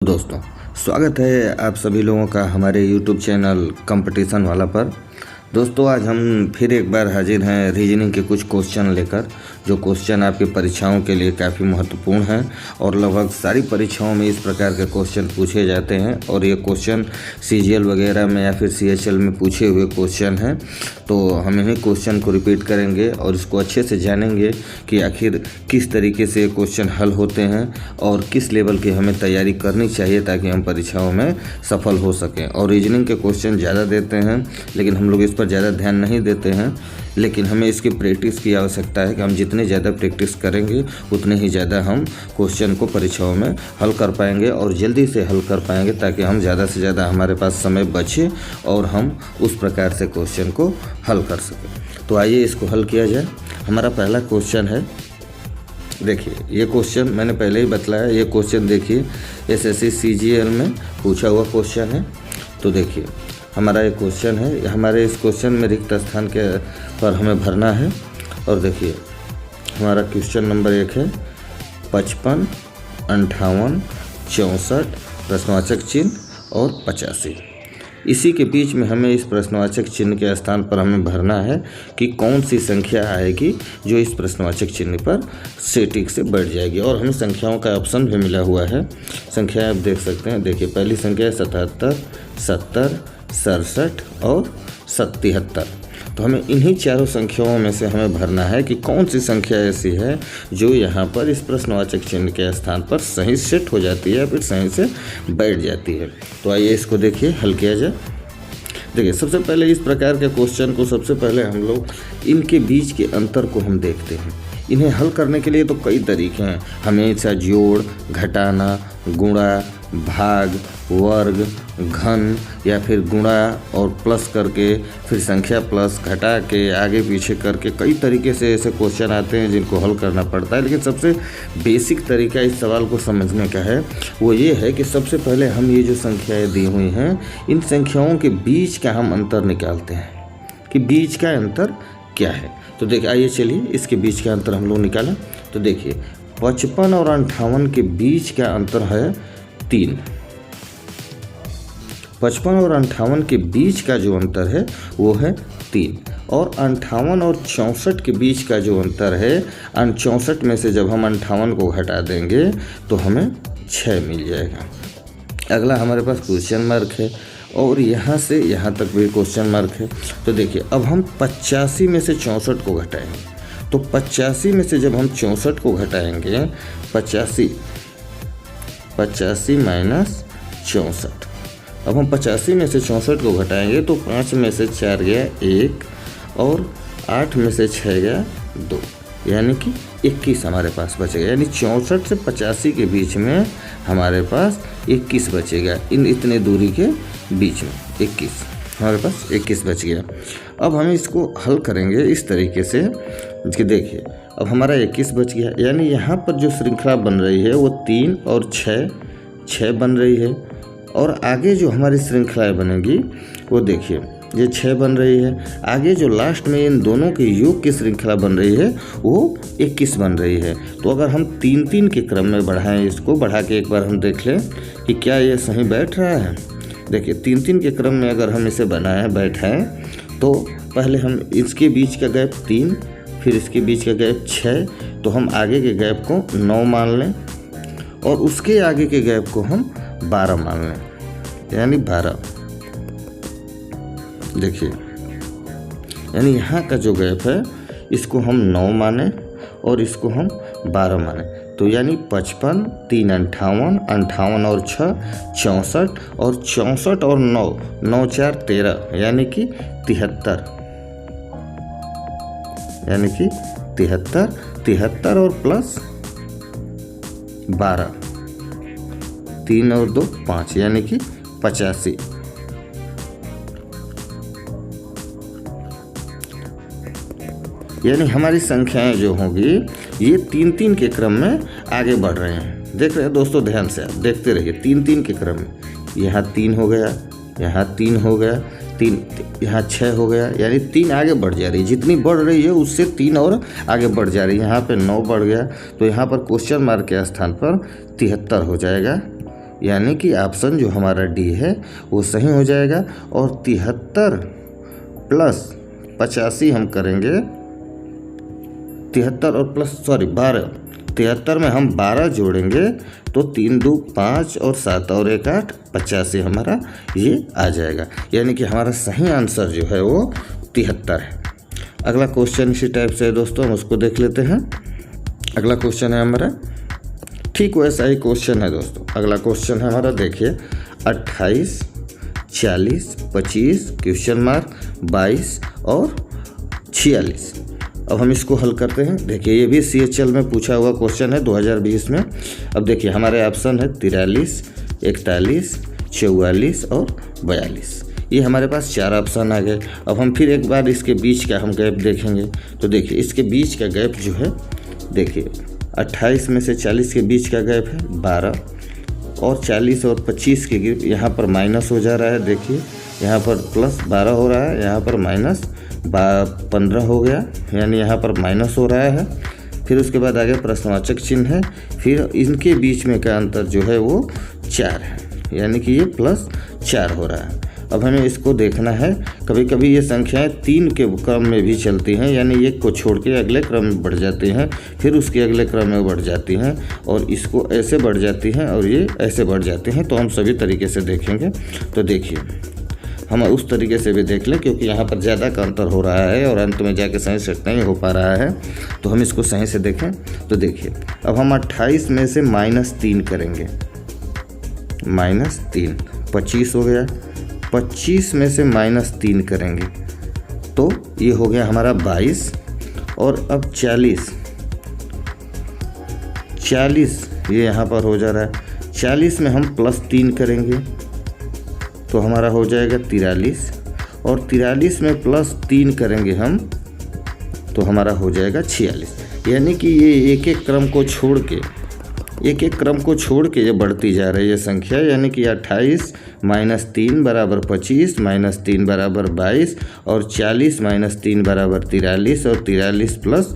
दोस्तों, स्वागत है आप सभी लोगों का हमारे YouTube चैनल कंपटीशन वाला पर। दोस्तों, आज हम फिर एक बार हाजिर हैं रीजनिंग के कुछ क्वेश्चन लेकर, जो क्वेश्चन आपकी परीक्षाओं के लिए काफ़ी महत्वपूर्ण हैं और लगभग सारी परीक्षाओं में इस प्रकार के क्वेश्चन पूछे जाते हैं और ये क्वेश्चन CGL वगैरह में या फिर CHL में पूछे हुए क्वेश्चन हैं। तो हम इन्हीं क्वेश्चन को रिपीट करेंगे और इसको अच्छे से जानेंगे कि आखिर किस तरीके से ये क्वेश्चन हल होते हैं और किस लेवल की हमें तैयारी करनी चाहिए ताकि हम परीक्षाओं में सफल हो सकें। और रीजनिंग के क्वेश्चन ज़्यादा देते हैं, लेकिन हम लोग इस पर ज़्यादा ध्यान नहीं देते हैं, लेकिन हमें इसकी प्रैक्टिस की आवश्यकता है कि हम जितने ज़्यादा प्रैक्टिस करेंगे उतने ही ज़्यादा हम क्वेश्चन को परीक्षाओं में हल कर पाएंगे और जल्दी से हल कर पाएंगे, ताकि हम ज़्यादा से ज़्यादा हमारे पास समय बचे और हम उस प्रकार से क्वेश्चन को हल कर सकें। तो आइए इसको हल किया जाए। हमारा पहला क्वेश्चन है, देखिए ये क्वेश्चन मैंने पहले ही बतलाया। ये क्वेश्चन देखिए SSC CGL में पूछा हुआ क्वेश्चन है। तो देखिए हमारा एक क्वेश्चन है, हमारे इस क्वेश्चन में रिक्त स्थान के पर हमें भरना है। और देखिए हमारा क्वेश्चन नंबर 1 है 55, 58, 64 प्रश्नवाचक चिन्ह और 85। इसी के बीच में हमें इस प्रश्नवाचक चिन्ह के स्थान पर हमें भरना है कि कौन सी संख्या आएगी जो इस प्रश्नवाचक चिन्ह पर सटीक से बैठ जाएगी। और हमें संख्याओं का ऑप्शन भी मिला हुआ है। संख्या आप देख सकते हैं। देखिए पहली संख्या है 77, 70, 67 और 77। तो हमें इन्हीं चारों संख्याओं में से हमें भरना है कि कौन सी संख्या ऐसी है जो यहाँ पर इस प्रश्नवाचक चिन्ह के स्थान पर सही सेट हो जाती है, फिर सही से बैठ जाती है। तो आइए इसको देखिए हल किया जाए। देखिए सबसे पहले इस प्रकार के क्वेश्चन को सबसे पहले हम लोग इनके बीच के अंतर को हम देखते हैं। इन्हें हल करने के लिए तो कई तरीके हैं। हमेशा जोड़, घटाना, गुणा, भाग, वर्ग, घन या फिर गुणा और प्लस करके, फिर संख्या प्लस घटा के, आगे पीछे करके कई तरीके से ऐसे क्वेश्चन आते हैं जिनको हल करना पड़ता है। लेकिन सबसे बेसिक तरीका इस सवाल को समझने का है वो ये है कि सबसे पहले हम ये जो संख्याएं दी हुई हैं, इन संख्याओं के बीच का हम अंतर निकालते हैं कि बीच का अंतर क्या है। तो देखिए आइए चलिए इसके बीच का अंतर हम लोग निकालें। तो देखिए 55 और 58 के बीच का अंतर है 3। 55 और 58 के बीच का जो अंतर है वो है 3। और 58 और 64 के बीच का जो अंतर है, 64 में से जब हम 58 को घटा देंगे तो हमें 6 मिल जाएगा। अगला हमारे पास क्वेश्चन मार्क है और यहाँ से यहाँ तक भी क्वेश्चन मार्क है। तो देखिए अब हम 85 में से 64 को घटाएंगे। तो 85 में से जब हम 64 को घटाएंगे, 85 माइनस 64, अब हम 85 में से 64 को घटाएंगे तो 5 में से 4 गया 1 और 8 में से 6 गया 2, यानी कि 21 हमारे पास बचेगा। यानी 64 से 85 के बीच में हमारे पास 21 बचेगा। इन इतने दूरी के बीच में 21 हमारे पास 21 बच गया। अब हम इसको हल करेंगे इस तरीके से कि देखिए अब हमारा 21 बच गया, यानी यहाँ पर जो श्रृंखला बन रही है वो 3 और 6 बन रही है। और आगे जो हमारी श्रृंखलाएँ बनेगी वो देखिए ये 6 बन रही है। आगे जो लास्ट में इन दोनों के योग की श्रृंखला बन रही है वो 21 बन रही है। तो अगर हम 3-3 के क्रम में बढ़ाएं, इसको बढ़ा के एक बार हम देख लें कि क्या ये सही बैठ रहा है। देखिए 3-3 के क्रम में अगर हम इसे बैठाएं तो पहले हम इसके बीच का गैप 3, फिर इसके बीच का गैप 6, तो हम आगे के गैप को 9 मान लें और उसके आगे के गैप को हम 12 मान लें, यानी 12। देखिए यानी यहाँ का जो गैप है इसको हम 9 माने और इसको हम 12 माने। तो यानी 55, 3 58, 58 और 6 64 और 64 और 9, 9 4 13, यानी कि 73, यानी कि 73, 73 और प्लस 12, 3 और 2 5, यानी कि 85। यानी हमारी संख्याएं जो होंगी ये 3-3 के क्रम में आगे बढ़ रहे हैं। देख रहे हैं दोस्तों, ध्यान से आप देखते रहिए। 3-3 के क्रम में यहाँ 3 हो गया, यहाँ 3 हो गया, 3 यहाँ 6 हो गया, यानी 3 आगे बढ़ जा रही है। जितनी बढ़ रही है उससे 3 और आगे बढ़ जा रही है। यहाँ पे 9 बढ़ गया, तो यहाँ पर क्वेश्चन मार्क के स्थान पर 73 हो जाएगा। यानी कि ऑप्शन जो हमारा डी है वो सही हो जाएगा। और 73 प्लस 85 हम करेंगे, 73 और प्लस 12, 73 में हम 12 जोड़ेंगे तो 3 2 5 और 7 और 1 8, 85 हमारा ये आ जाएगा। यानी कि हमारा सही आंसर जो है वो 73 है। अगला क्वेश्चन इसी टाइप से है दोस्तों, हम उसको देख लेते हैं। अगला क्वेश्चन है हमारा, ठीक वैसा ही क्वेश्चन है दोस्तों। अगला क्वेश्चन है हमारा, देखिए 28 40 25 क्वेश्चन मार्क 22 और 46। अब हम इसको हल करते हैं। देखिए ये भी CHL में पूछा हुआ क्वेश्चन है 2020 में। अब देखिए हमारे ऑप्शन है 43 41 44 और 42। ये हमारे पास 4 ऑप्शन आ गए। अब हम फिर एक बार इसके बीच का हम गैप देखेंगे। तो देखिए इसके बीच का गैप जो है, देखिए 28 में से 40 के बीच का गैप है 12 और 40 और 25 के गैप यहाँ पर माइनस हो जा रहा है। देखिए यहाँ पर प्लस 12 हो रहा है, यहाँ पर माइनस 15 हो गया, यानी यहाँ पर माइनस हो रहा है। फिर उसके बाद आगे प्रश्नवाचक चिन्ह है, फिर इनके बीच में का अंतर जो है वो 4 है, यानी कि ये प्लस 4 हो रहा है। अब हमें इसको देखना है। कभी कभी ये संख्याएं 3 के क्रम में भी चलती हैं, यानी एक को छोड़ के अगले क्रम में बढ़ जाती हैं, फिर उसके अगले क्रम में बढ़ जाती हैं, और इसको ऐसे बढ़ जाती हैं और ये ऐसे बढ़ जाती हैं। तो हम सभी तरीके से देखेंगे। तो देखिए हम उस तरीके से भी देख लें, क्योंकि यहाँ पर ज़्यादा का अंतर हो रहा है और अंत में जाके सही सेट नहीं हो पा रहा है। तो हम इसको सही से देखें। तो देखिए अब हम 28 में से -3 करेंगे, -3 25 हो गया। 25 में से -3 करेंगे तो ये हो गया हमारा 22। और अब 40 ये यहाँ पर हो जा रहा है। 40 में हम +3 करेंगे तो हमारा हो जाएगा 43। और 43 में +3 करेंगे हम तो हमारा हो जाएगा 46। यानी कि ये एक एक क्रम को छोड़ के ये बढ़ती जा रही है संख्या। यानी कि 28 - 3 बराबर 25, -3 बराबर 22 और 40 - 3 बराबर 43 और 43 +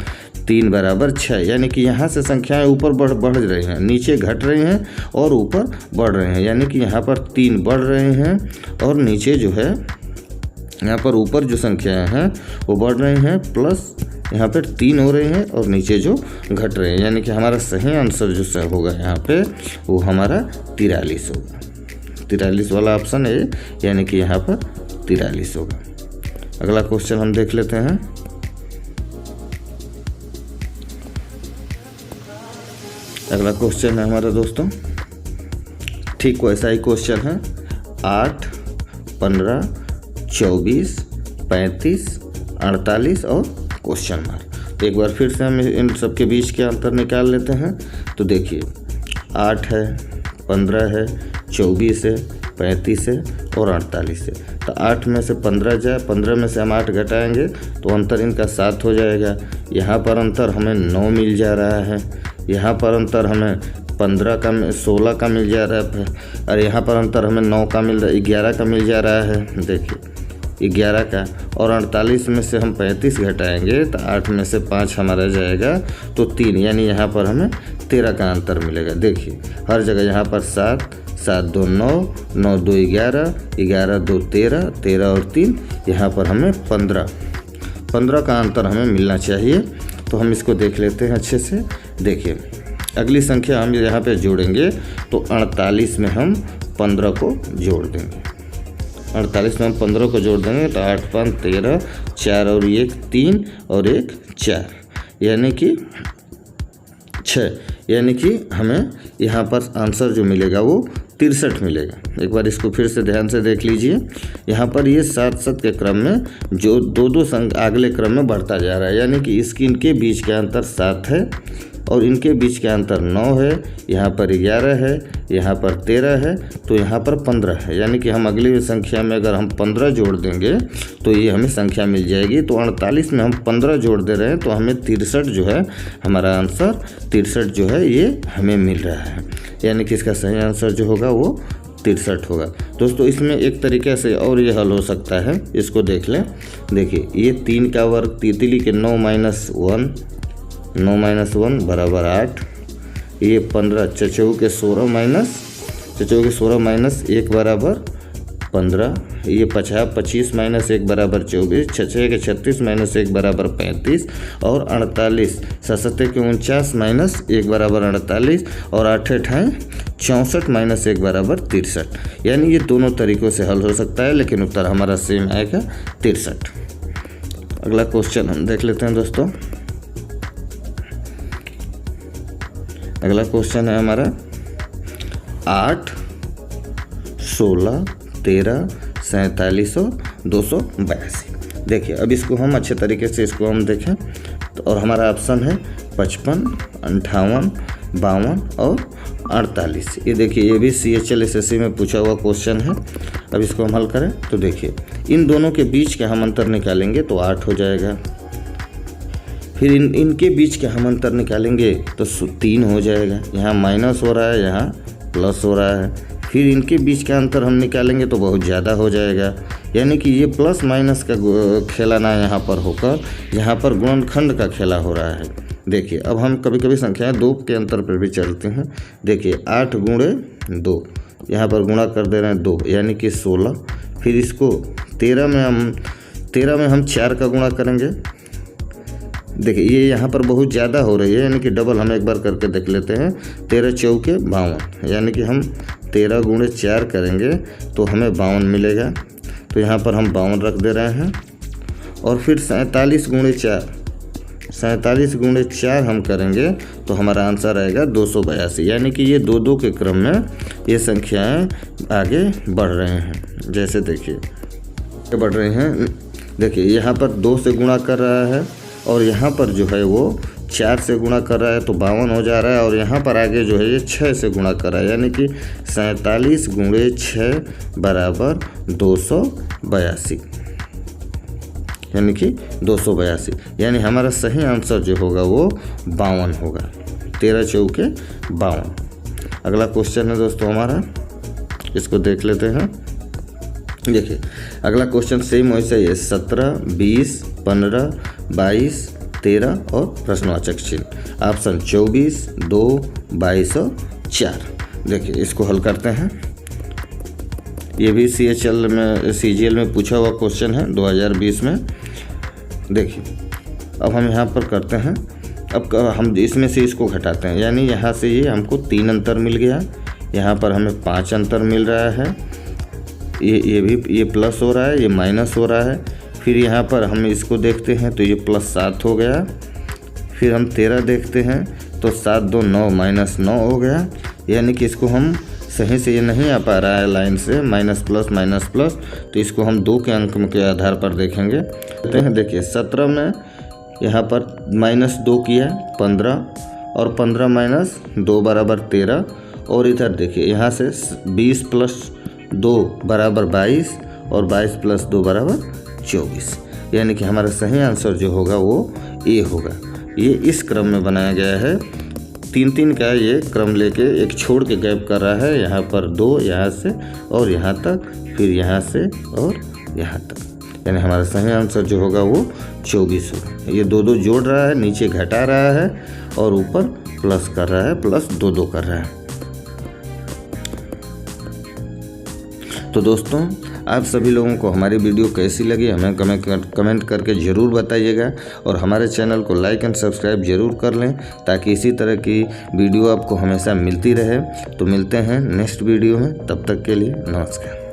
3 बराबर 6। यानी कि यहाँ से संख्याएं ऊपर बढ़ रही हैं, नीचे घट रही हैं और ऊपर बढ़ रहे हैं। यानी कि यहाँ पर 3 बढ़ रहे हैं और नीचे जो है यहाँ पर ऊपर जो संख्याएं हैं वो बढ़ रही हैं, प्लस यहाँ पर 3 हो रहे हैं और नीचे जो घट रहे हैं। यानी कि हमारा सही आंसर जो होगा यहाँ पे वो हमारा 43 होगा। 43 वाला ऑप्शन है, यानी कि यहाँ पर 43 होगा। अगला क्वेश्चन हम देख लेते हैं। अगला क्वेश्चन है हमारा दोस्तों, ठीक वैसा ही क्वेश्चन है। 8 15 24 35 48 और क्वेश्चन मार्क। एक बार फिर से हम इन सब के बीच के अंतर निकाल लेते हैं। तो देखिए 8 है, 15 है, 24 है, 35 है और 48 है। तो 8 में से 15 जाए, 15 में से हम 8 घटाएंगे तो अंतर इनका 7 हो जाएगा। यहाँ पर अंतर हमें 9 मिल जा रहा है, यहाँ पर अंतर हमें 16 का मिल जा रहा है, और यहाँ पर अंतर हमें 9 का 11 का मिल जा रहा है। देखिए 11 का, और 48 में से हम 35 घटाएंगे तो 8 में से 5 हमारा जाएगा तो 3, यानी यहाँ पर हमें 13 का अंतर मिलेगा। देखिए हर जगह यहाँ पर 7 7 2 9 9 2 11 11 2 13 13 और 3, यहाँ पर हमें 15 का अंतर हमें मिलना चाहिए। तो हम इसको देख लेते हैं अच्छे से। देखिए अगली संख्या हम यहाँ पे जोड़ेंगे तो 48 में हम 15 को जोड़ देंगे। 48 में हम 15 को जोड़ देंगे तो 8 5 13, 4 और 1 3 और 1 4, यानी कि 6। यानी कि हमें यहाँ पर आंसर जो मिलेगा वो 63 मिलेगा। एक बार इसको फिर से ध्यान से देख लीजिए। यहाँ पर ये 7 के क्रम में जो दो अगले क्रम में बढ़ता जा रहा है, यानी कि इनके बीच का अंतर 7 है और इनके बीच का अंतर 9 है। यहाँ पर 11 है, यहाँ पर 13 है, तो यहाँ पर 15 है। यानी कि हम अगली संख्या में अगर हम 15 जोड़ देंगे तो ये हमें संख्या मिल जाएगी। तो 48 में हम 15 जोड़ दे रहे हैं तो हमें 63 जो है हमारा आंसर 63 जो है ये हमें मिल रहा है। यानी कि इसका सही आंसर जो होगा वो 63 होगा। दोस्तों इसमें एक तरीके से और ये हल हो सकता है, इसको देख लें। देखिए ये 3 का वर्ग, तितली के 9 - 1 बराबर 8। ये 15 चचऊ के 16 - तो 16 माइनस 1 बराबर 15, ये 25 माइनस 1 बराबर 24, 6 के 36 माइनस 1 बराबर 35 और 48, 7 के 49 माइनस 1 बराबर 48 और 8 है 64 माइनस 1 बराबर 63। यानी ये दोनों तरीक़ों से हल हो सकता है, लेकिन उत्तर हमारा सेम आएगा 63। अगला क्वेश्चन हम देख लेते हैं दोस्तों। अगला क्वेश्चन है हमारा 8, 16, 13, 47 और 282। देखिए अब इसको हम अच्छे तरीके से इसको हम देखें तो, और हमारा ऑप्शन है 55, 58, 52 और 48। ये देखिए ये भी CHL SSC में पूछा हुआ क्वेश्चन है। अब इसको हम हल करें तो देखिए इन दोनों के बीच के हम अंतर निकालेंगे तो 8 हो जाएगा। फिर इनके बीच के हम अंतर निकालेंगे तो 3 हो जाएगा। यहाँ माइनस हो रहा है, यहाँ प्लस हो रहा है। फिर इनके बीच का अंतर हम निकालेंगे तो बहुत ज़्यादा हो जाएगा। यानी कि ये प्लस माइनस का खेला ना यहाँ पर होकर यहाँ पर गुणनखंड का खेला हो रहा है। देखिए अब हम कभी कभी संख्याएं 2 के अंतर पर भी चलते हैं। देखिए 8 गुणे 2, यहाँ पर गुणा कर दे रहे हैं 2 यानी कि 16। फिर इसको 13 में हम 4 का गुणा करेंगे। देखिए ये यहाँ पर बहुत ज़्यादा हो रही है, यानी कि डबल हम एक बार करके देख लेते हैं। 13 चौके 52, यानी कि हम 13 गुणे 4 करेंगे तो हमें 52 मिलेगा। तो यहाँ पर हम 52 रख दे रहे हैं। और फिर 47 गुणे 4 हम करेंगे तो हमारा आंसर आएगा 282। यानी कि ये 2-2 के क्रम में ये संख्याएं आगे बढ़ रहे हैं। जैसे देखिए बढ़ रहे हैं, देखिए यहाँ पर 2 से गुणा कर रहा है और यहाँ पर जो है वो 4 से गुणा कर रहा है तो 52 हो जा रहा है। और यहाँ पर आगे जो है ये 6 से गुणा कर रहा है, यानी कि 47 गुणे 6 बराबर 282, यानी कि 282। यानी हमारा सही आंसर जो होगा वो 52 होगा। 13 चौके 52। अगला क्वेश्चन है दोस्तों हमारा, इसको देख लेते हैं। देखिए अगला क्वेश्चन सेम वैसे ही है। 17, 20, 15, 22, 13 और प्रश्नवाचक चिन्ह। ऑप्शन 24, 2, 22 और 4। देखिए इसको हल करते हैं। ये भी CGL में पूछा हुआ क्वेश्चन है 2020 में। देखिए अब हम यहाँ पर करते हैं। अब हम इसमें से इसको घटाते हैं, यानी यहाँ से ये हमको 3 अंतर मिल गया, यहाँ पर हमें 5 अंतर मिल रहा है। ये प्लस हो रहा है, ये माइनस हो रहा है। फिर यहाँ पर हम इसको देखते हैं तो ये +7 हो गया। फिर हम 13 देखते हैं तो 7 2 9 -9 हो गया। यानी कि इसको हम सही से, ये नहीं आ पा रहा है लाइन से, माइनस प्लस, तो इसको हम 2 के अंक के आधार पर देखेंगे। देखिए 17 में यहाँ पर -2 किया 15, और 15 माइनस 2 बराबर 13। और इधर देखिए यहाँ से 20 + 2 बराबर 22 और 22 + 2 बराबर 24। यानी कि हमारा सही आंसर जो होगा वो ए होगा। ये इस क्रम में बनाया गया है। 3-3 का ये क्रम लेके एक छोड़ के गैप कर रहा है। यहाँ पर 2 यहाँ से और यहाँ तक, फिर यहाँ से और यहाँ तक। यानी हमारा सही आंसर जो होगा वो 24 होगा। ये 2-2 जोड़ रहा है, नीचे घटा रहा है और ऊपर प्लस कर रहा है, प्लस 2-2 कर रहा है। तो दोस्तों आप सभी लोगों को हमारी वीडियो कैसी लगी हमें कमेंट करके ज़रूर बताइएगा, और हमारे चैनल को लाइक एंड सब्सक्राइब ज़रूर कर लें ताकि इसी तरह की वीडियो आपको हमेशा मिलती रहे। तो मिलते हैं नेक्स्ट वीडियो में, तब तक के लिए नमस्कार।